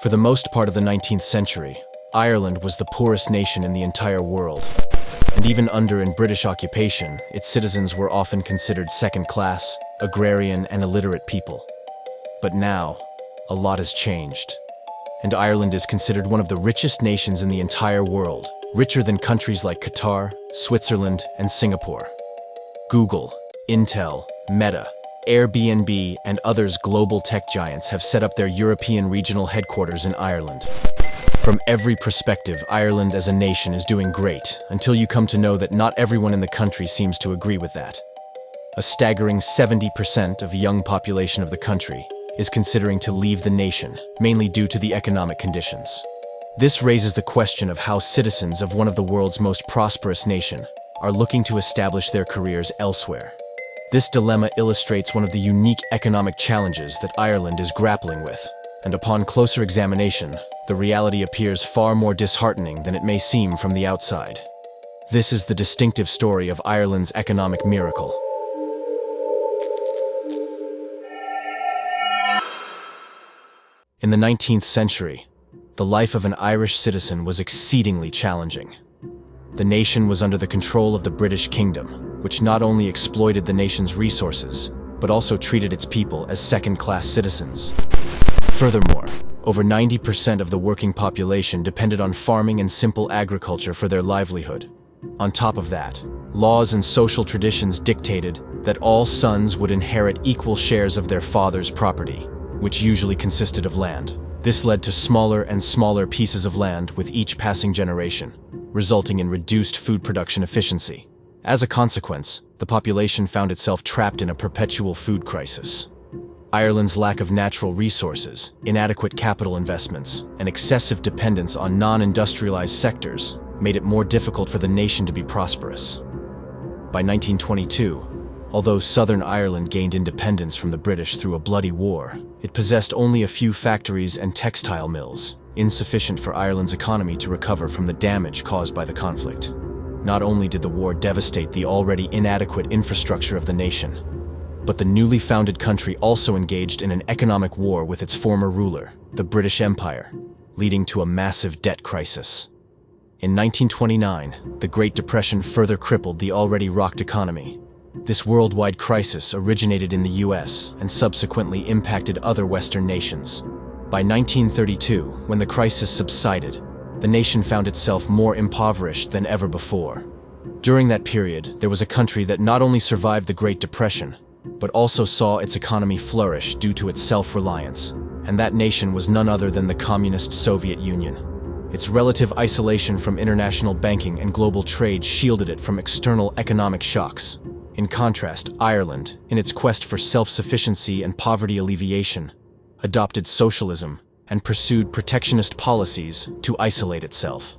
For the most part of the 19th century, Ireland was the poorest nation in the entire world. And even under in British occupation, its citizens were often considered second-class, agrarian, and illiterate people. But now, a lot has changed. And Ireland is considered one of the richest nations in the entire world, richer than countries like Qatar, Switzerland, and Singapore. Google, Intel, Meta, Air BNB, and others global tech giants have set up their European regional headquarters in Ireland. From every perspective, Ireland as a nation is doing great, until you come to know that not everyone in the country seems to agree with that. A staggering 70% of the young population of the country is considering to leave the nation, mainly due to the economic conditions. This raises the question of how citizens of one of the world's most prosperous nation are looking to establish their careers elsewhere. This dilemma illustrates one of the unique economic challenges that Ireland is grappling with, and upon closer examination, the reality appears far more disheartening than it may seem from the outside. This is the distinctive story of Ireland's economic miracle. In the 19th century, the life of an Irish citizen was exceedingly challenging. The nation was under the control of the British Kingdom, which not only exploited the nation's resources, but also treated its people as second-class citizens. Furthermore, over 90% of the working population depended on farming and simple agriculture for their livelihood. On top of that, laws and social traditions dictated that all sons would inherit equal shares of their father's property, which usually consisted of land. This led to smaller and smaller pieces of land with each passing generation, resulting in reduced food production efficiency. As a consequence, the population found itself trapped in a perpetual food crisis. Ireland's lack of natural resources, inadequate capital investments, and excessive dependence on non-industrialized sectors made it more difficult for the nation to be prosperous. By 1922, although Southern Ireland gained independence from the British through a bloody war, it possessed only a few factories and textile mills, insufficient for Ireland's economy to recover from the damage caused by the conflict. Not only did the war devastate the already inadequate infrastructure of the nation, but the newly founded country also engaged in an economic war with its former ruler, the British Empire, leading to a massive debt crisis. In 1929, the Great Depression further crippled the already rocked economy. This worldwide crisis originated in the US and subsequently impacted other Western nations. By 1932, when the crisis subsided, the nation found itself more impoverished than ever before. During that period, there was a country that not only survived the Great Depression, but also saw its economy flourish due to its self-reliance, and that nation was none other than the communist Soviet Union. Its relative isolation from international banking and global trade shielded it from external economic shocks. In contrast, Ireland, in its quest for self-sufficiency and poverty alleviation, adopted socialism and pursued protectionist policies to isolate itself.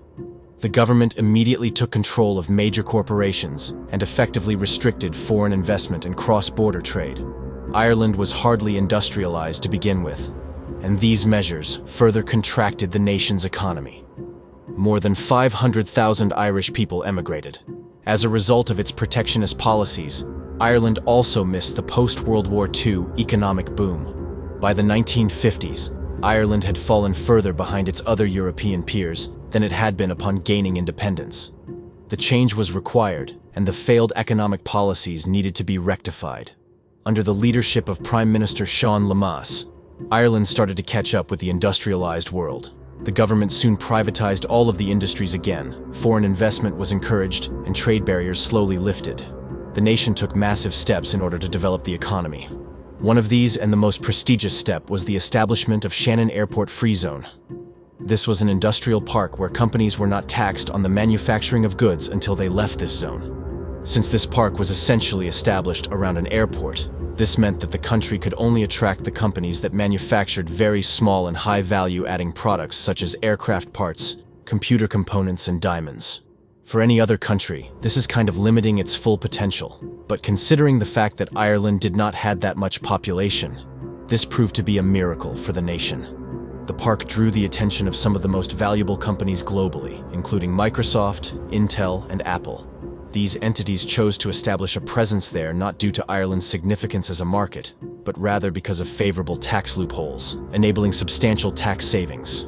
The government immediately took control of major corporations and effectively restricted foreign investment and cross-border trade. Ireland was hardly industrialized to begin with, and these measures further contracted the nation's economy. More than 500,000 Irish people emigrated. As a result of its protectionist policies, Ireland also missed the post-World War II economic boom. By the 1950s, Ireland had fallen further behind its other European peers than it had been upon gaining independence. The change was required, and the failed economic policies needed to be rectified. Under the leadership of Prime Minister Sean Lamas, Ireland started to catch up with the industrialized world. The government soon privatized all of the industries again, foreign investment was encouraged, and trade barriers slowly lifted. The nation took massive steps in order to develop the economy. One of these, and the most prestigious step, was the establishment of Shannon Airport Free Zone. This was an industrial park where companies were not taxed on the manufacturing of goods until they left this zone. Since this park was essentially established around an airport, this meant that the country could only attract the companies that manufactured very small and high-value-adding products such as aircraft parts, computer components, and diamonds. For any other country, this is kind of limiting its full potential. But considering the fact that Ireland did not have that much population, this proved to be a miracle for the nation. The park drew the attention of some of the most valuable companies globally, including Microsoft, Intel, and Apple. These entities chose to establish a presence there not due to Ireland's significance as a market, but rather because of favorable tax loopholes, enabling substantial tax savings.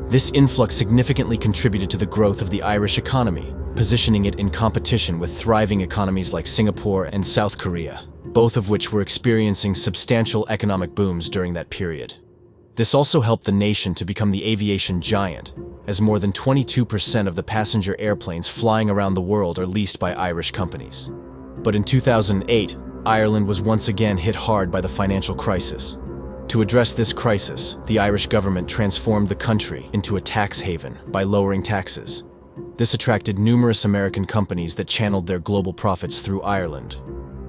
This influx significantly contributed to the growth of the Irish economy, positioning it in competition with thriving economies like Singapore and South Korea, both of which were experiencing substantial economic booms during that period. This also helped the nation to become the aviation giant, as more than 22% of the passenger airplanes flying around the world are leased by Irish companies. But in 2008, Ireland was once again hit hard by the financial crisis. To address this crisis, the Irish government transformed the country into a tax haven by lowering taxes. This attracted numerous American companies that channeled their global profits through Ireland,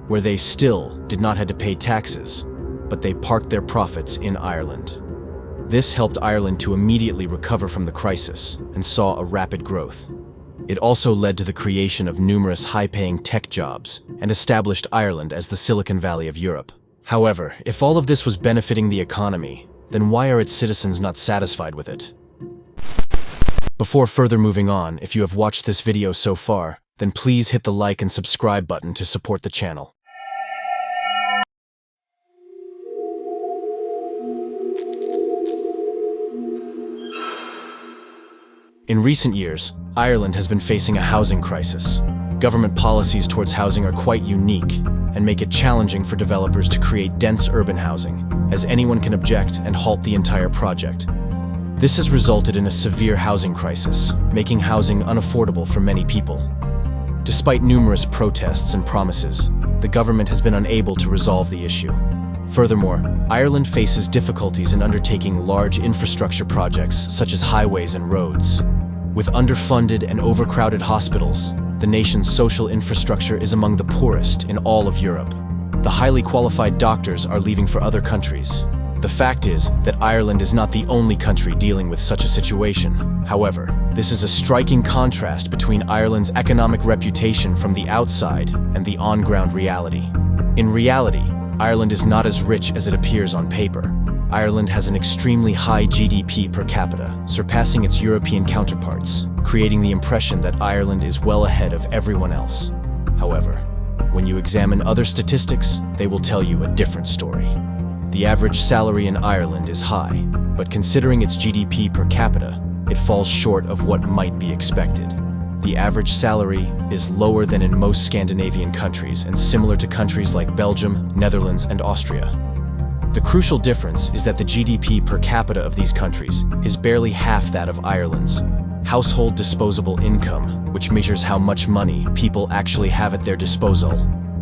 where they still did not have to pay taxes, but they parked their profits in Ireland. This helped Ireland to immediately recover from the crisis and saw a rapid growth. It also led to the creation of numerous high-paying tech jobs and established Ireland as the Silicon Valley of Europe. However, if all of this was benefiting the economy, then why are its citizens not satisfied with it? Before further moving on, if you have watched this video so far, then please hit the like and subscribe button to support the channel. In recent years, Ireland has been facing a housing crisis. Government policies towards housing are quite unique and make it challenging for developers to create dense urban housing, as anyone can object and halt the entire project. This has resulted in a severe housing crisis, making housing unaffordable for many people. Despite numerous protests and promises, the government has been unable to resolve the issue. Furthermore, Ireland faces difficulties in undertaking large infrastructure projects such as highways and roads. With underfunded and overcrowded hospitals, the nation's social infrastructure is among the poorest in all of Europe. The highly qualified doctors are leaving for other countries. The fact is that Ireland is not the only country dealing with such a situation. However, this is a striking contrast between Ireland's economic reputation from the outside and the on-ground reality. In reality, Ireland is not as rich as it appears on paper. Ireland has an extremely high GDP per capita, surpassing its European counterparts, creating the impression that Ireland is well ahead of everyone else. However, when you examine other statistics, they will tell you a different story. The average salary in Ireland is high, but considering its GDP per capita, it falls short of what might be expected. The average salary is lower than in most Scandinavian countries and similar to countries like Belgium, Netherlands, and Austria. The crucial difference is that the GDP per capita of these countries is barely half that of Ireland's. Household disposable income, which measures how much money people actually have at their disposal,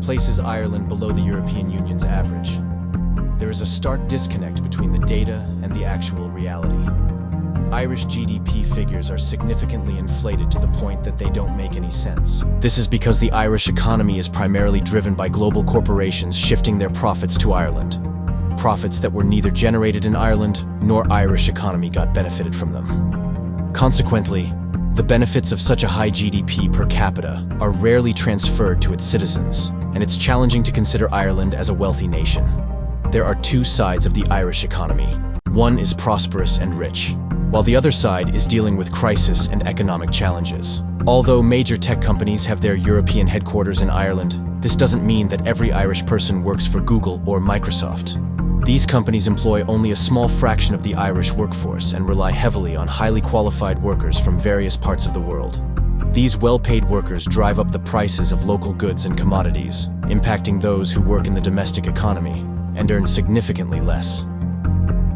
places Ireland below the European Union's average. There is a stark disconnect between the data and the actual reality. Irish GDP figures are significantly inflated to the point that they don't make any sense. This is because the Irish economy is primarily driven by global corporations shifting their profits to Ireland. Profits that were neither generated in Ireland nor Irish economy got benefited from them. Consequently, the benefits of such a high GDP per capita are rarely transferred to its citizens, and it's challenging to consider Ireland as a wealthy nation. There are two sides of the Irish economy. One is prosperous and rich, while the other side is dealing with crisis and economic challenges. Although major tech companies have their European headquarters in Ireland, this doesn't mean that every Irish person works for Google or Microsoft. These companies employ only a small fraction of the Irish workforce and rely heavily on highly qualified workers from various parts of the world. These well-paid workers drive up the prices of local goods and commodities, impacting those who work in the domestic economy and earn significantly less.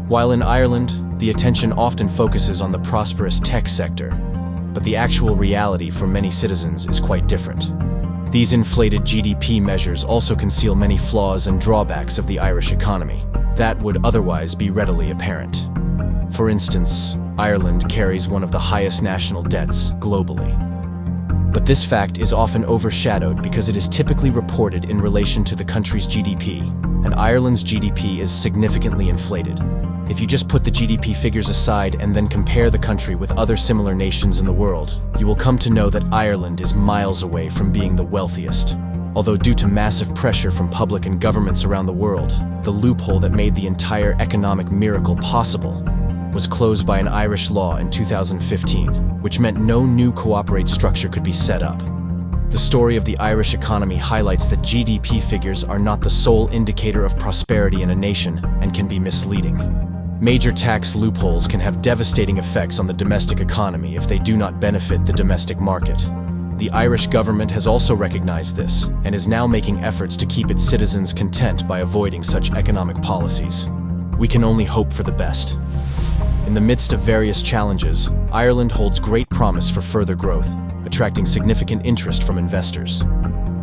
While in Ireland, the attention often focuses on the prosperous tech sector, but the actual reality for many citizens is quite different. These inflated GDP measures also conceal many flaws and drawbacks of the Irish economy that would otherwise be readily apparent. For instance, Ireland carries one of the highest national debts globally. But this fact is often overshadowed because it is typically reported in relation to the country's GDP, and Ireland's GDP is significantly inflated. If you just put the GDP figures aside and then compare the country with other similar nations in the world, you will come to know that Ireland is miles away from being the wealthiest. Although due to massive pressure from public and governments around the world, the loophole that made the entire economic miracle possible was closed by an Irish law in 2015, which meant no new cooperate structure could be set up. The story of the Irish economy highlights that GDP figures are not the sole indicator of prosperity in a nation and can be misleading. Major tax loopholes can have devastating effects on the domestic economy if they do not benefit the domestic market. The Irish government has also recognized this and is now making efforts to keep its citizens content by avoiding such economic policies. We can only hope for the best. In the midst of various challenges, Ireland holds great promise for further growth, attracting significant interest from investors.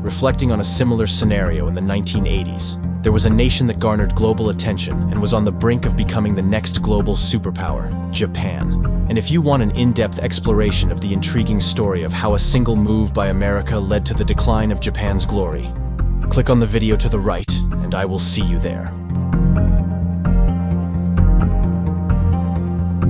Reflecting on a similar scenario in the 1980s, there was a nation that garnered global attention and was on the brink of becoming the next global superpower, Japan. And if you want an in-depth exploration of the intriguing story of how a single move by America led to the decline of Japan's glory, click on the video to the right, and I will see you there.